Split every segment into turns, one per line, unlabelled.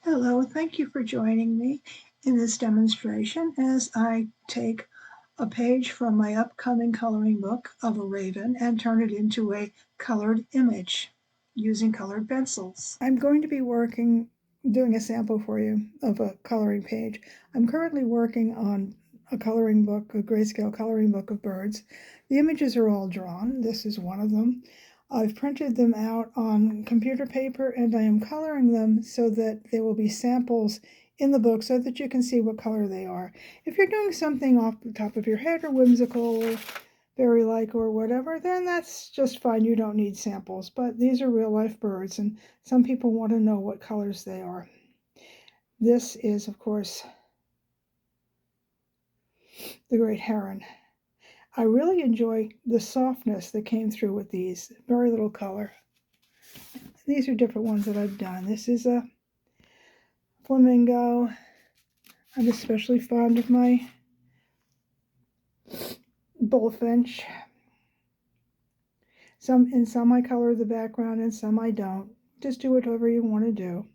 Hello, thank you for joining me in this demonstration as I take a page from my upcoming coloring book of a raven and turn it into a colored image using colored pencils. I'm going to be doing a sample for you of a coloring page. I'm currently working on a coloring book, a grayscale coloring book of birds. The images are all drawn. This is one of them. I've printed them out on computer paper and I am coloring them so that there will be samples in the book so that you can see what color they are. If you're doing something off the top of your head or whimsical or fairy-like or whatever, then that's just fine. You don't need samples, but these are real-life birds and some people want to know what colors they are. This is, of course, the great heron. I really enjoy the softness that came through with these. Very little color. These are different ones that I've done. This is a flamingo. I'm especially fond of my bullfinch. Some I color the background and some I don't. Just do whatever you want to do.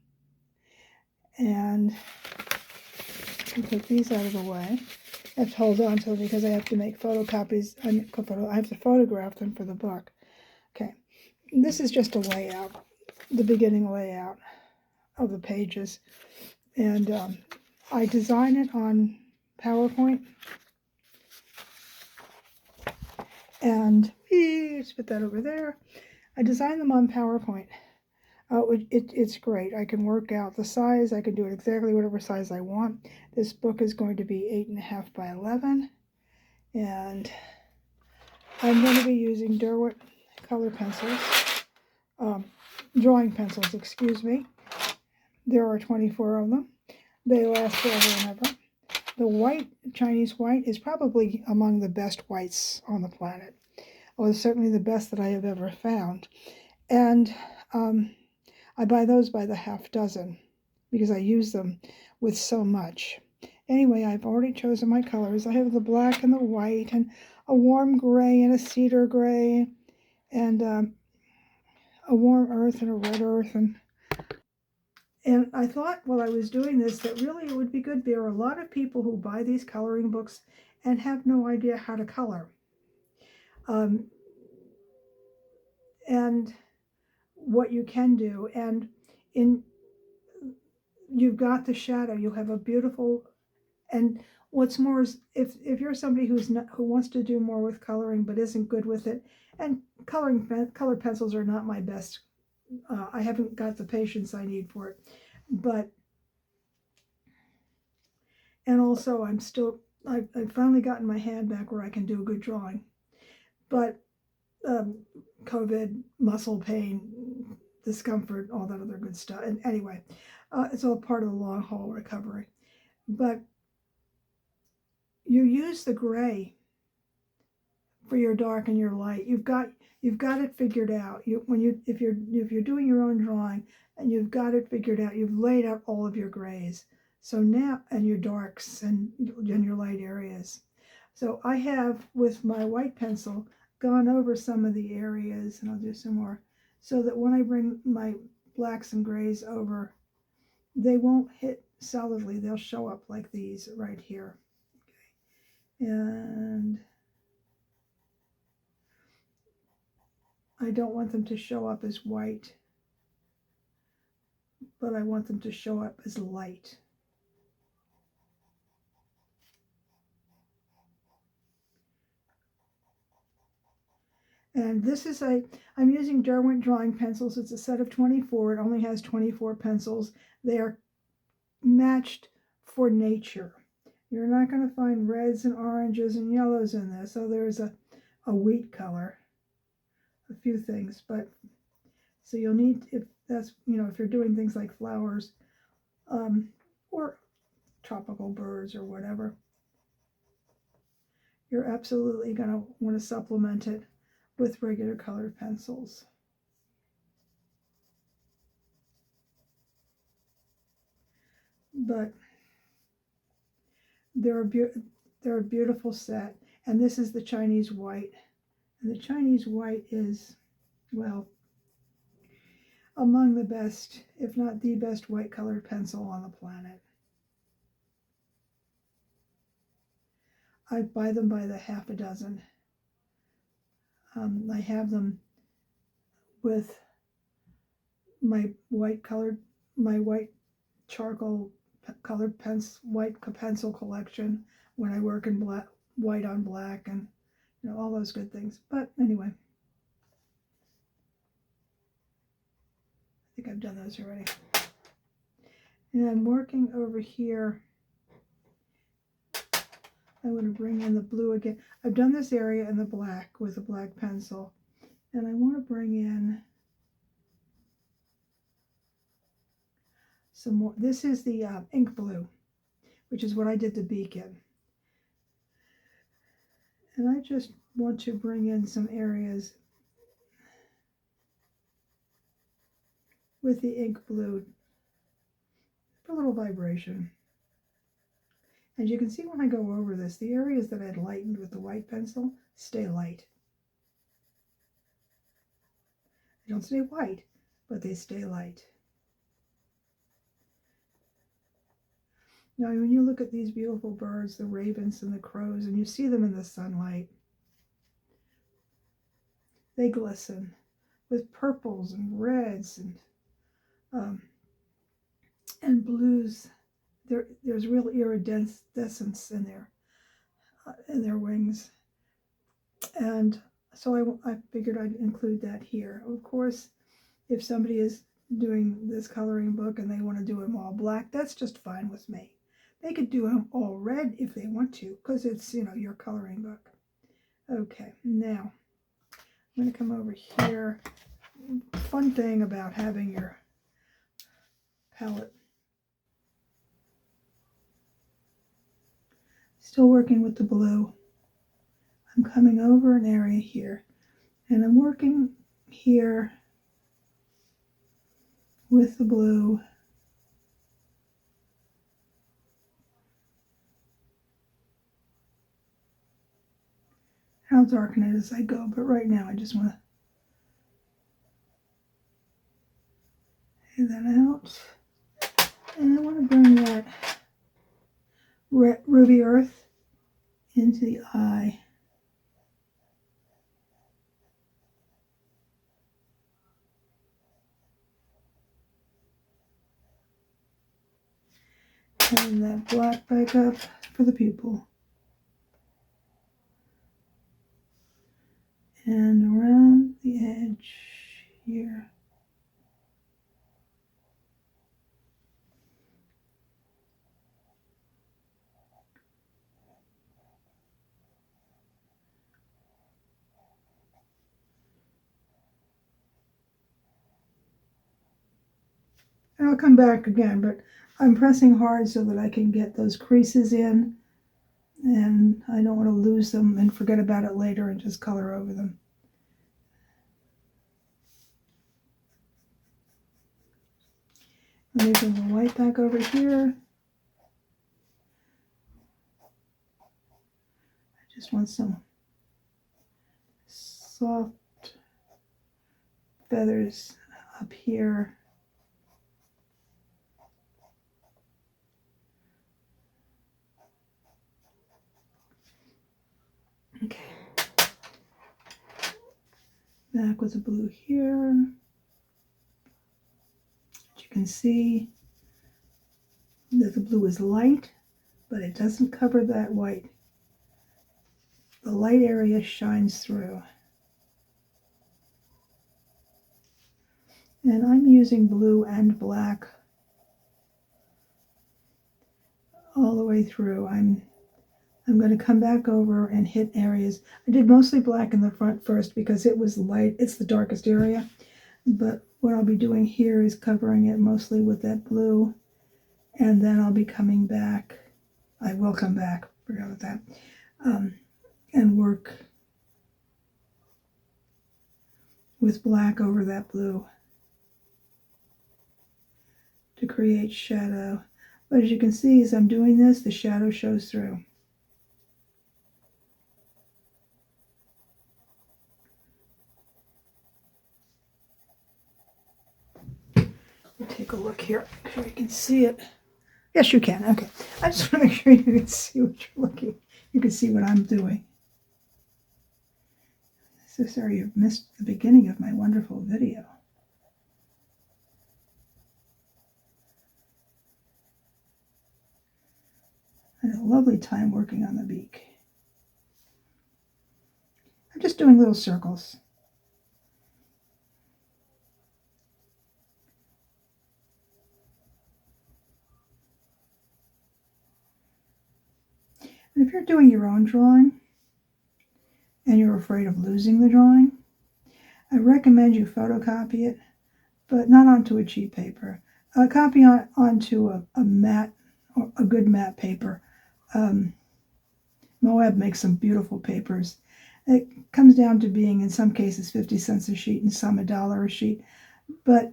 And I'll take these out of the way. I have to hold on to them because I have to make photocopies. I have to photograph them for the book. Okay, this is just a layout, the beginning layout of the pages. And I design it on PowerPoint. And let's put that over there. I design them on PowerPoint. It's great. I can work out the size. I can do it exactly whatever size I want. This book is going to be 8.5 by 11. And I'm going to be using Derwent color pencils. Drawing pencils, excuse me. There are 24 of them. They last forever and ever. The white, Chinese white, is probably among the best whites on the planet. Well, it's certainly the best that I have ever found. And I buy those by the half dozen because I use them with so much. Anyway, I've already chosen my colors. I have the black and the white and a warm gray and a cedar gray and a warm earth and a red earth. And I thought while I was doing this that really it would be good. There are a lot of people who buy these coloring books and have no idea how to color. And what you can do. And you've got the shadow. You have a beautiful, and what's more is if you're somebody who wants to do more with coloring but isn't good with it, and color pencils are not my best. I haven't got the patience I need for it, and also I've finally gotten my hand back where I can do a good drawing, but COVID, muscle pain, discomfort, all that other good stuff. And anyway, it's all part of the long haul recovery. But you use the gray for your dark and your light. You've got it figured out. If you're doing your own drawing and you've got it figured out, you've laid out all of your grays. So now, and your darks and your light areas. So I have, with my white pencil, gone over some of the areas, and I'll do some more, so that when I bring my blacks and grays over, they won't hit solidly. They'll show up like these right here. Okay. And I don't want them to show up as white, but I want them to show up as light. And this is I'm using Derwent Drawing Pencils. It's a set of 24. It only has 24 pencils. They are matched for nature. You're not going to find reds and oranges and yellows in this. So there's a wheat color, a few things. But so you'll need, if you're doing things like flowers or tropical birds or whatever, you're absolutely going to want to supplement it with regular colored pencils. But they're a beautiful set, and this is the Chinese white, and the Chinese white is, well, among the best if not the best white colored pencil on the planet. I buy them by the half a dozen. I have them with my white charcoal colored white pencil collection when I work in black, white on black, and all those good things. But anyway, I think I've done those already. And I'm working over here. I'm going to bring in the blue again. I've done this area in the black with a black pencil, and I want to bring in some more. This is the ink blue, which is what I did the beak in. And I just want to bring in some areas with the ink blue for a little vibration. As you can see when I go over this, the areas that I'd lightened with the white pencil stay light. They don't stay white, but they stay light. Now, when you look at these beautiful birds, the ravens and the crows, and you see them in the sunlight, they glisten with purples and reds and blues. There's real iridescence in their wings, and so I figured I'd include that here. Of course, if somebody is doing this coloring book and they want to do them all black, that's just fine with me. They could do them all red if they want to, because it's your coloring book. Okay, now I'm going to come over here. Fun thing about having your palette. Still working with the blue. I'm coming over an area here, and I'm working here with the blue. I'll darken it as I go, but right now I just want to lay that out. And I want to bring that ruby earth into the eye. And that black back up for the pupil. And around the edge here. And I'll come back again, but I'm pressing hard so that I can get those creases in, and I don't want to lose them and forget about it later and just color over them. Let me bring the white back over here. I just want some soft feathers up here. Okay. Back with the blue here. You can see that the blue is light, but it doesn't cover that white. The light area shines through. And I'm using blue and black all the way through. I'm going to come back over and hit areas. I did mostly black in the front first because it was light. It's the darkest area. But what I'll be doing here is covering it mostly with that blue. And then I'll be coming back. I will come back. Forgot about that. And work with black over that blue to create shadow. But as you can see, as I'm doing this, the shadow shows through. Take take a look here. Make sure you can see it. Yes, you can. Okay. I just want to make sure you can see what you're looking. You can see what I'm doing. So sorry you've missed the beginning of my wonderful video. I had a lovely time working on the beak. I'm just doing little circles. And if you're doing your own drawing and you're afraid of losing the drawing, I recommend you photocopy it, but not onto a cheap paper. Copy onto a matte, or a good matte paper. Moab makes some beautiful papers. It comes down to being, in some cases, 50 cents a sheet and some $1 a sheet. But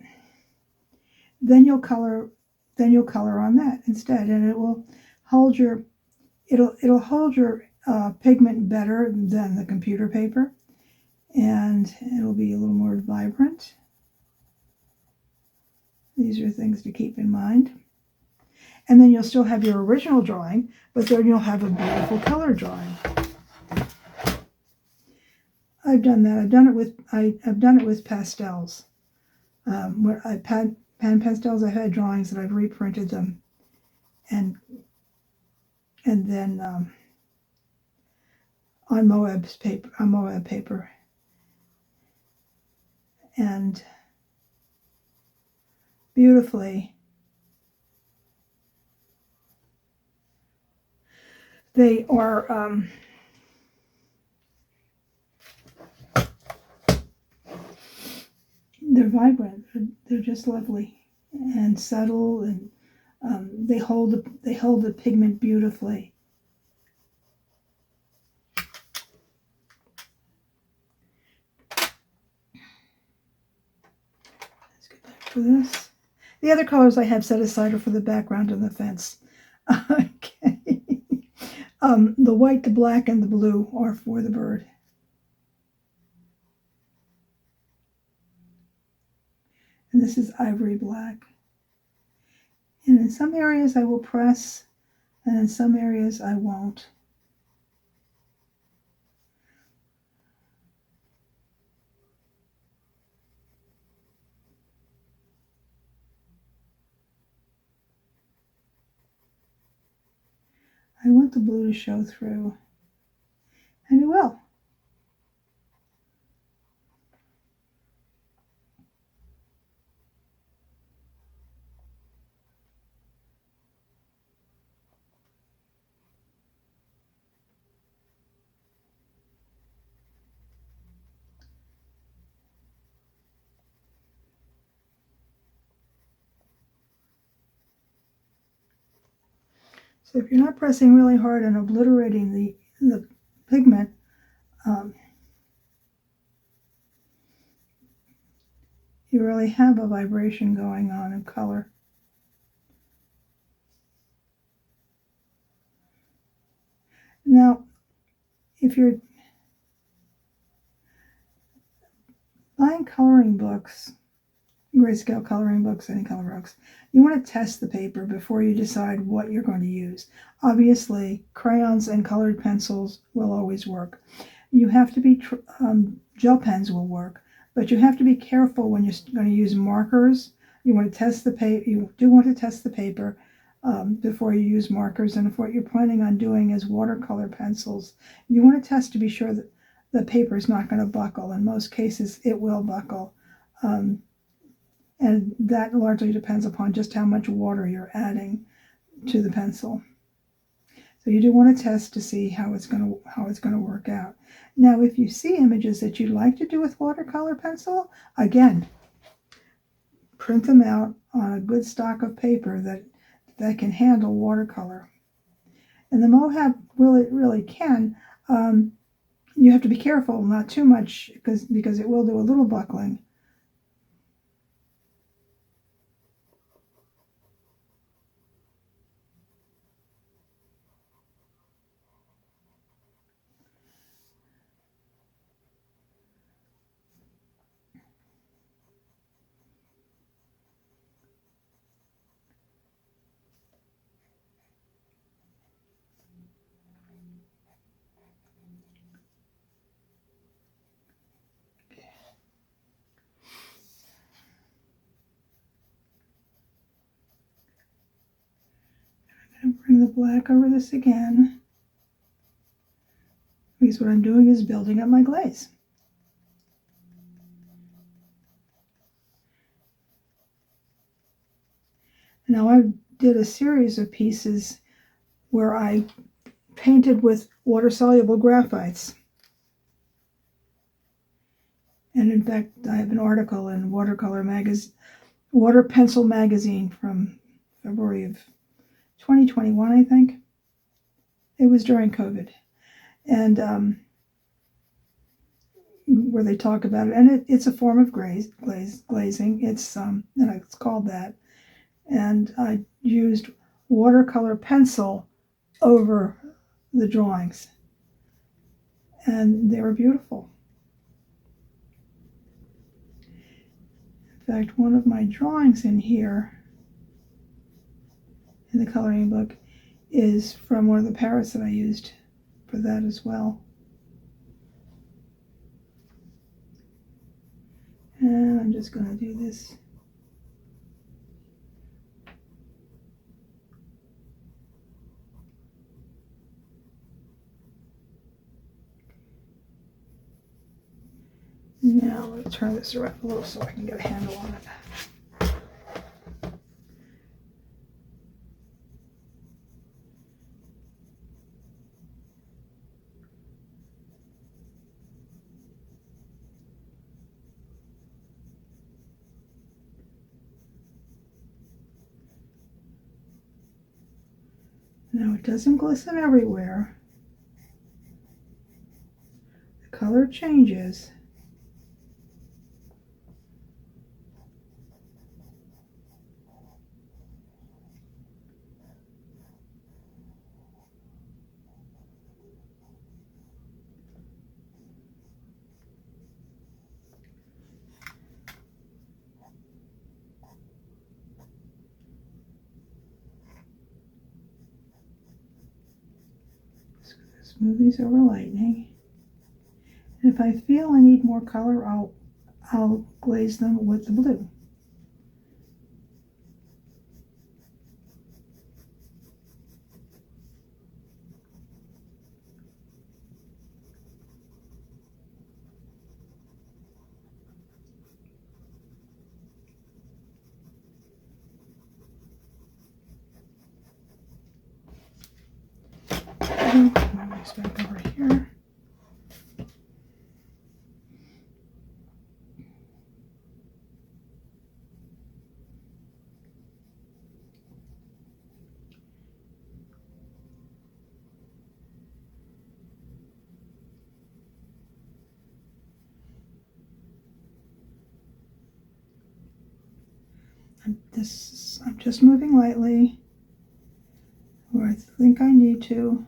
then you'll color on that instead, and it will hold your it'll hold your pigment better than the computer paper, and it'll be a little more vibrant. These are things to keep in mind. And then you'll still have your original drawing, but then you'll have a beautiful color drawing. I've done that. I've done it with pastels. Where I pan pastels, I've had drawings that I've reprinted them, and then on Moab paper, and beautifully. They are they're vibrant. They're just lovely and subtle, and they hold the pigment beautifully. Let's get back to this. The other colors I have set aside are for the background and the fence. Okay. The white, the black, and the blue are for the bird. And this is ivory black. And in some areas I will press, and in some areas I won't. I want the blue to show through, and it will. So if you're not pressing really hard and obliterating the pigment, you really have a vibration going on in color. Now, if you're buying coloring books, grayscale coloring books, any color books, you want to test the paper before you decide what you're going to use. Obviously, crayons and colored pencils will always work. You have to be, gel pens will work, but you have to be careful when you're going to use markers. You want to test the paper. You do want to test the paper before you use markers. And if what you're planning on doing is watercolor pencils, you want to test to be sure that the paper is not going to buckle. In most cases, it will buckle. And that largely depends upon just how much water you're adding to the pencil. So you do want to test to see how it's going to work out. Now, if you see images that you'd like to do with watercolor pencil, again, print them out on a good stock of paper that can handle watercolor. And the Moab really can. You have to be careful, not too much, because it will do a little buckling. And bring the black over this again, because what I'm doing is building up my glaze. Now I did a series of pieces where I painted with water-soluble graphites. And in fact, I have an article in Water Pencil magazine from February of 2021, I think. It was during COVID. And where they talk about it. And it's a form of glazing. It's called that. And I used watercolor pencil over the drawings. And they were beautiful. In fact, one of my drawings in here, in the coloring book, is from one of the parrots that I used for that as well. And I'm just going to do this. Now let's turn this around a little so I can get a handle on it. Now it doesn't glisten everywhere. The color changes. Smooth these over lightning. And if I feel I need more color, I'll glaze them with the blue. Put my mix back over here. I'm just moving lightly where I think I need to.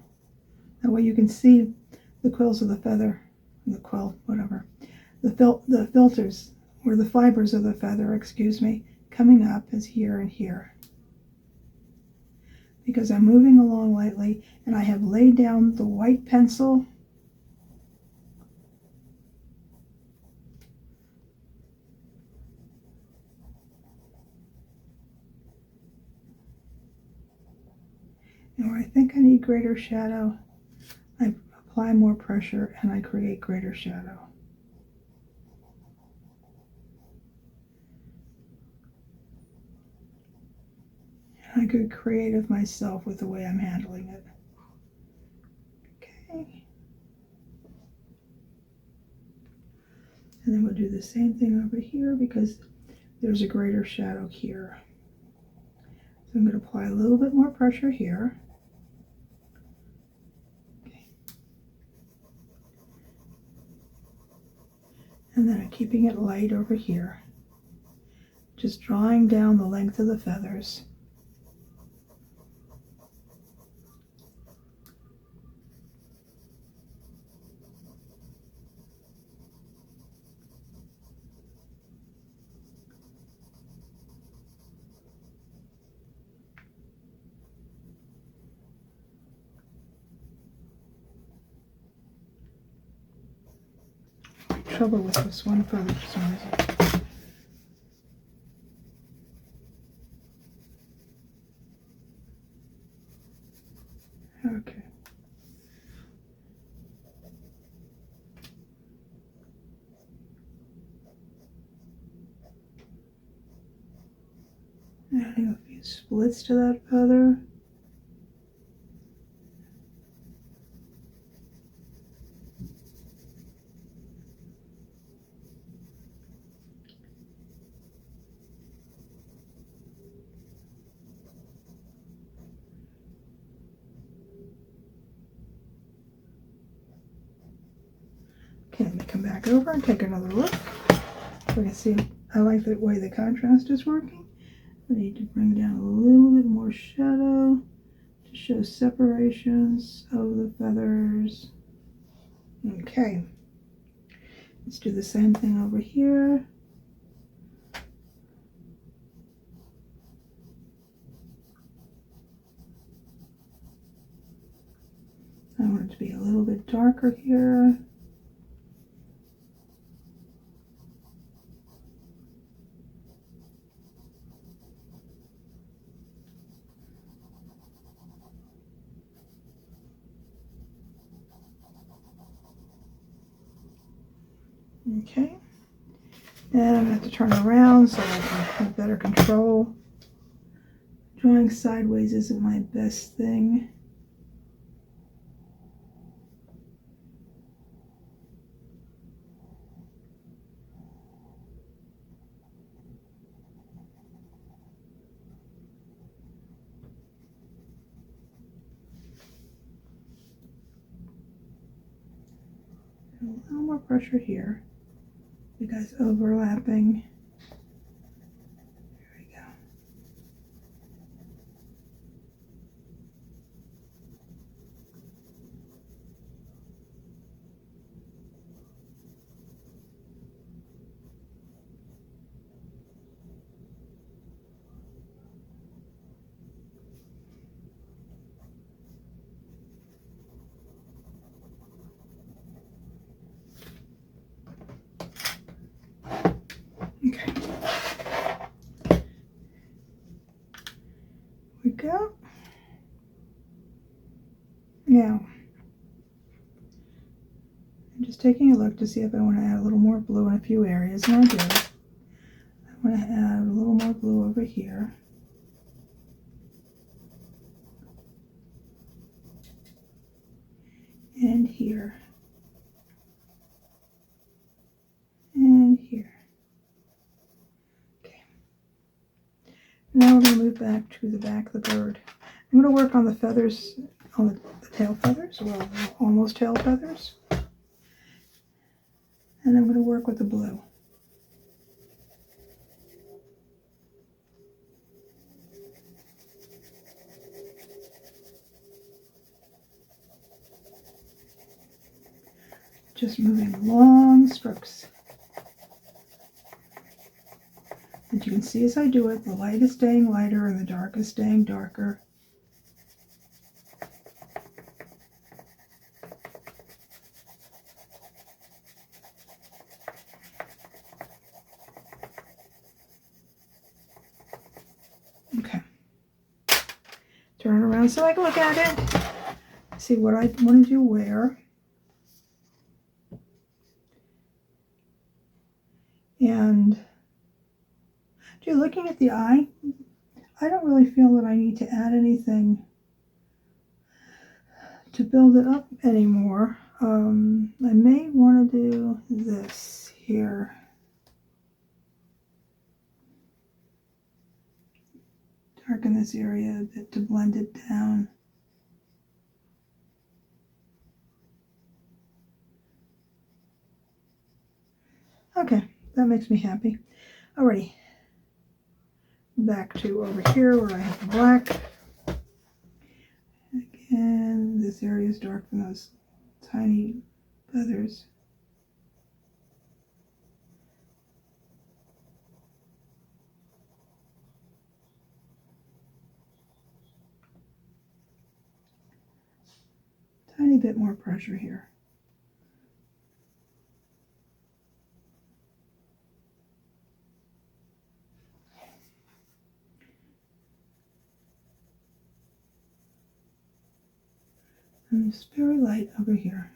That way you can see the quills of the feather, the quill, whatever. The filters, or the fibers of the feather, excuse me, coming up is here and here. Because I'm moving along lightly and I have laid down the white pencil. And where I think I need greater shadow, I apply more pressure and I create greater shadow. And I get creative myself with the way I'm handling it. Okay. And then we'll do the same thing over here because there's a greater shadow here. So I'm going to apply a little bit more pressure here. And then I'm keeping it light over here. Just drawing down the length of the feathers. Trouble with this one feather for some reason. Okay. Adding a few splits to that feather. Okay, let me come back over and take another look. So we can see, I like the way the contrast is working. I need to bring down a little bit more shadow to show separations of the feathers. Okay, let's do the same thing over here. I want it to be a little bit darker here. Okay, and I'm going to have to turn around so I can have better control. Drawing sideways isn't my best thing. A little more pressure here. You guys overlapping. There we go. Okay. We go. Now, I'm just taking a look to see if I want to add a little more blue in a few areas, and I do. I want to add a little more blue over here. And here. And here. Okay. Now we're going to move back to the back of the bird. I'm going to work on the feathers, on the tail feathers, well, almost tail feathers. And I'm going to work with the blue. Just moving long strokes. And you can see as I do it, the light is staying lighter and the dark is staying darker. Okay. Turn it around so I can look at it. See what I want to do where. And looking at the eye, I don't really feel that I need to add anything to build it up anymore. I may want to do this here. Darken this area a bit to blend it down. Okay, that makes me happy. Alrighty. Back to over here where I have the black. Again, this area is dark from those tiny feathers. Tiny bit more pressure here. And it's very light over here.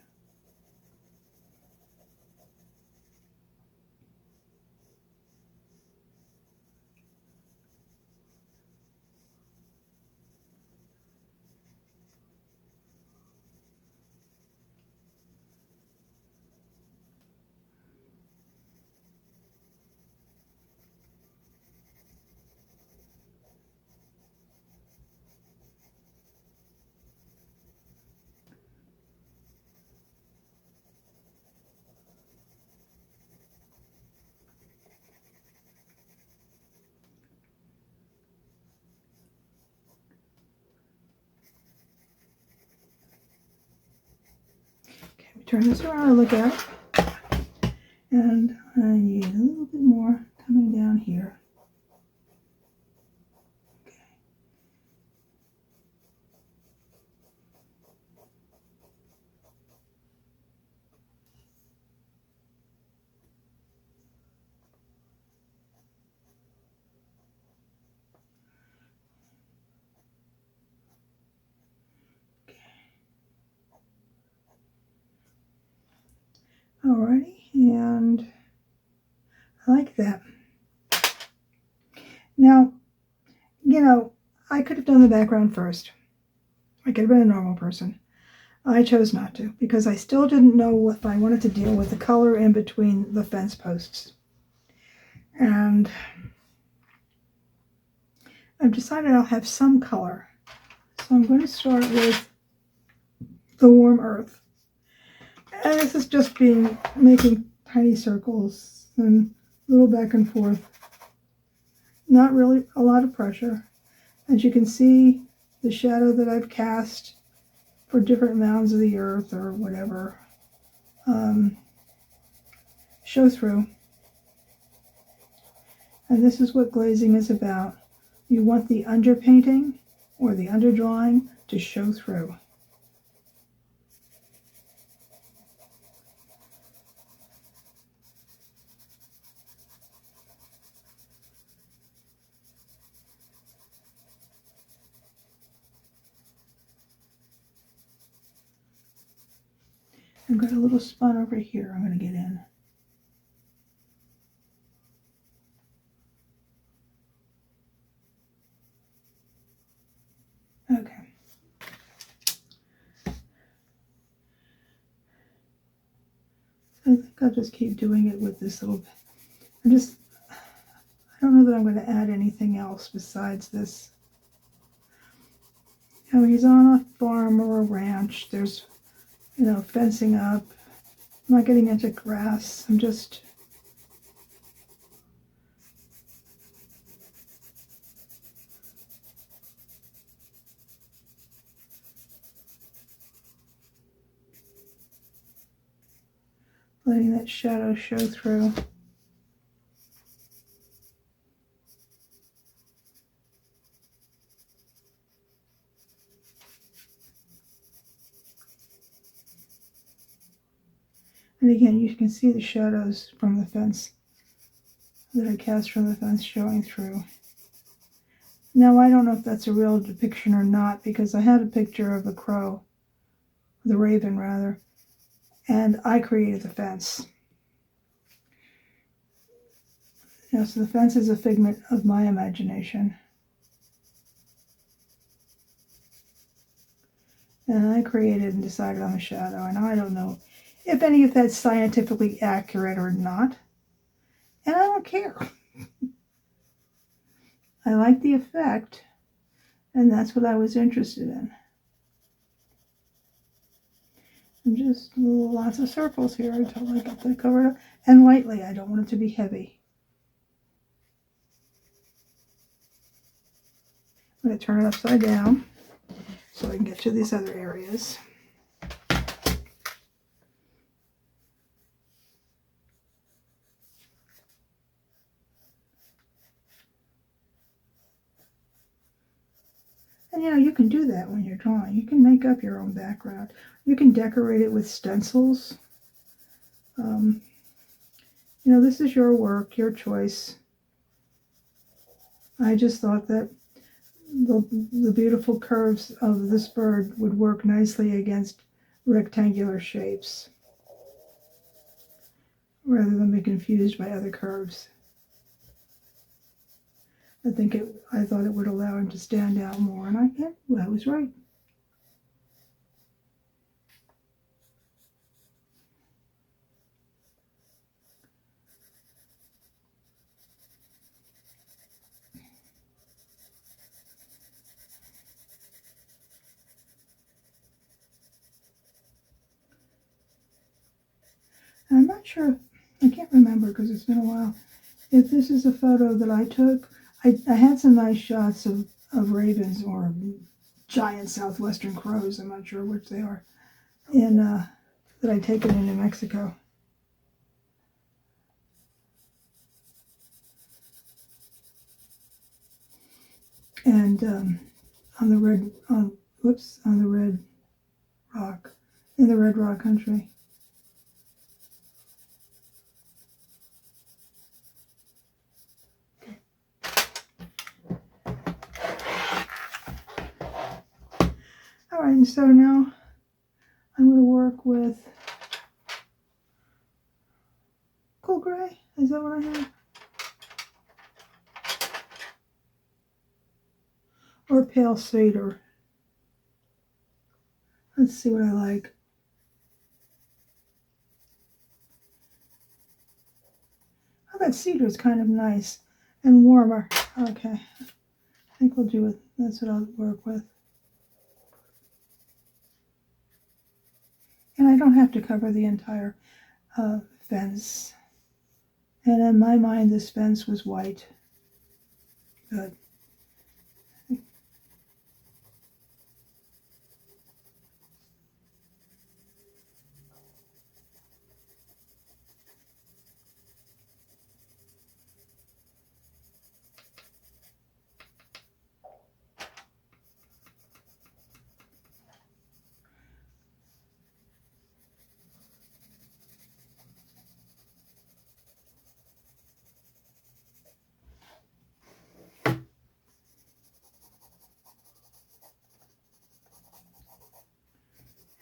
Turn this around and look at it. And I need a little bit more coming down here. Alrighty, and I like that. Now, you know, I could have done the background first. I could have been a normal person. I chose not to because I still didn't know if I wanted to deal with the color in between the fence posts. And I've decided I'll have some color. So I'm going to start with the warm earth. And this is just making tiny circles and a little back and forth. Not really a lot of pressure. As you can see, the shadow that I've cast for different mounds of the earth or whatever show through. And this is what glazing is about. You want the underpainting or the underdrawing to show through. I've got a little spot over here I'm going to get in. Okay. I think I'll just keep doing it with this little bit. I don't know that I'm going to add anything else besides this. You know, he's on a farm or a ranch. There's, you know, fencing up. I'm not getting into grass. I'm just letting that shadow show through. And again, you can see the shadows from the fence that I cast from the fence showing through. Now, I don't know if that's a real depiction or not because I had a picture of the crow, the raven rather, and I created the fence. You know, so the fence is a figment of my imagination. And I created and decided on the shadow, and I don't know if any of that's scientifically accurate or not. And I don't care. I like the effect, and that's what I was interested in. And just lots of circles here until I get that covered up. And lightly, I don't want it to be heavy. I'm going to turn it upside down so I can get to these other areas. And you know, you can do that when you're drawing. You can make up your own background. You can decorate it with stencils. You know, this is your work, your choice. I just thought that the beautiful curves of this bird would work nicely against rectangular shapes rather than be confused by other curves. I thought it would allow him to stand out more, and I was right. I'm not sure, I can't remember because it's been a while, if this is a photo that I took. I had some nice shots of ravens or giant southwestern crows, I'm not sure which they are, in, that I'd taken in New Mexico. And on the red rock, in the Red Rock country. All right, and so now I'm going to work with cool gray. Is that what I have? Or pale cedar. Let's see what I like. Oh, that cedar is kind of nice and warmer. Okay, I think we'll do it. That's what I'll work with. And I don't have to cover the entire fence. And in my mind, this fence was white. Good.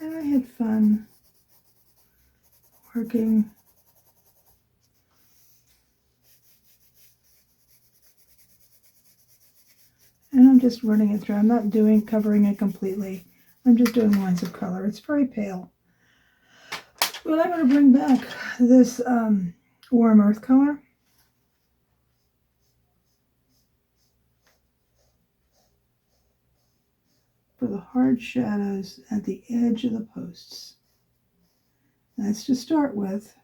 And I had fun working. And I'm just running it through. I'm not covering it completely. I'm just doing lines of color. It's very pale. Well, I'm going to bring back this warm earth color. For the hard shadows at the edge of the posts. That's to start with.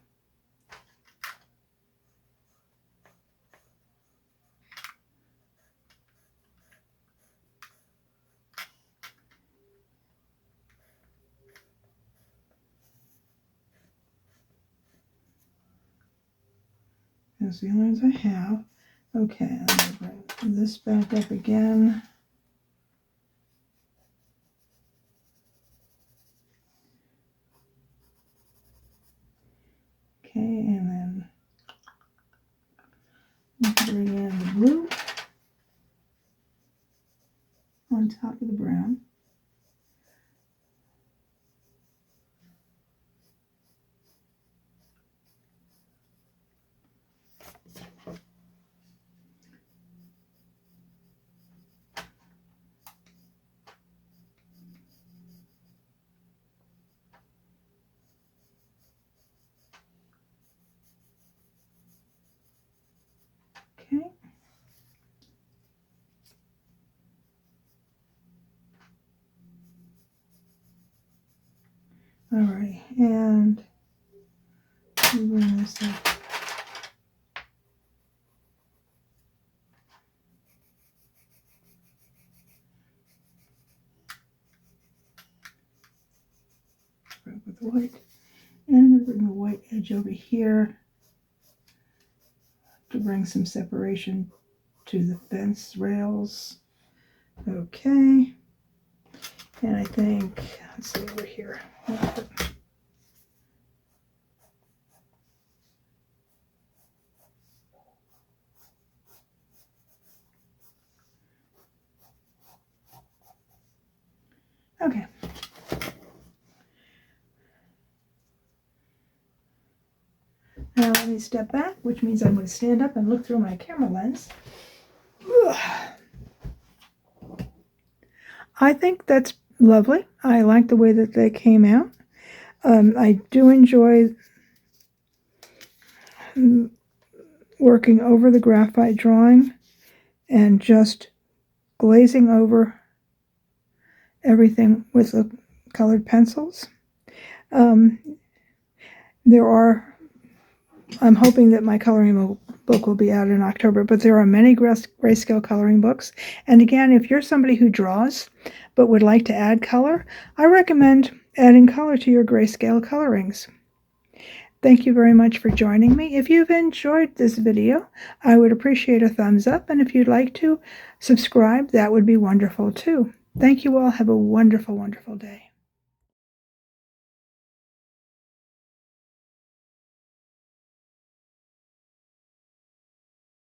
That's the only ones I have. Okay, I'm going to bring this back up again. Okay, and then bring in the blue on top of the brown. Okay. All right, and bring this up. With white, and I'm going to bring the white edge over here to bring some separation to the fence rails. Okay, and I think, let's see over here. Okay. Now let me step back, which means I'm going to stand up and look through my camera lens. Ugh. I think that's lovely. I like the way that they came out. I do enjoy working over the graphite drawing and just glazing over everything with the colored pencils. I'm hoping that my coloring book will be out in October, but there are many grayscale coloring books. And again, if you're somebody who draws but would like to add color, I recommend adding color to your grayscale colorings. Thank you very much for joining me. If you've enjoyed this video, I would appreciate a thumbs up, and if you'd like to subscribe, that would be wonderful too. Thank you all. Have a wonderful, wonderful day.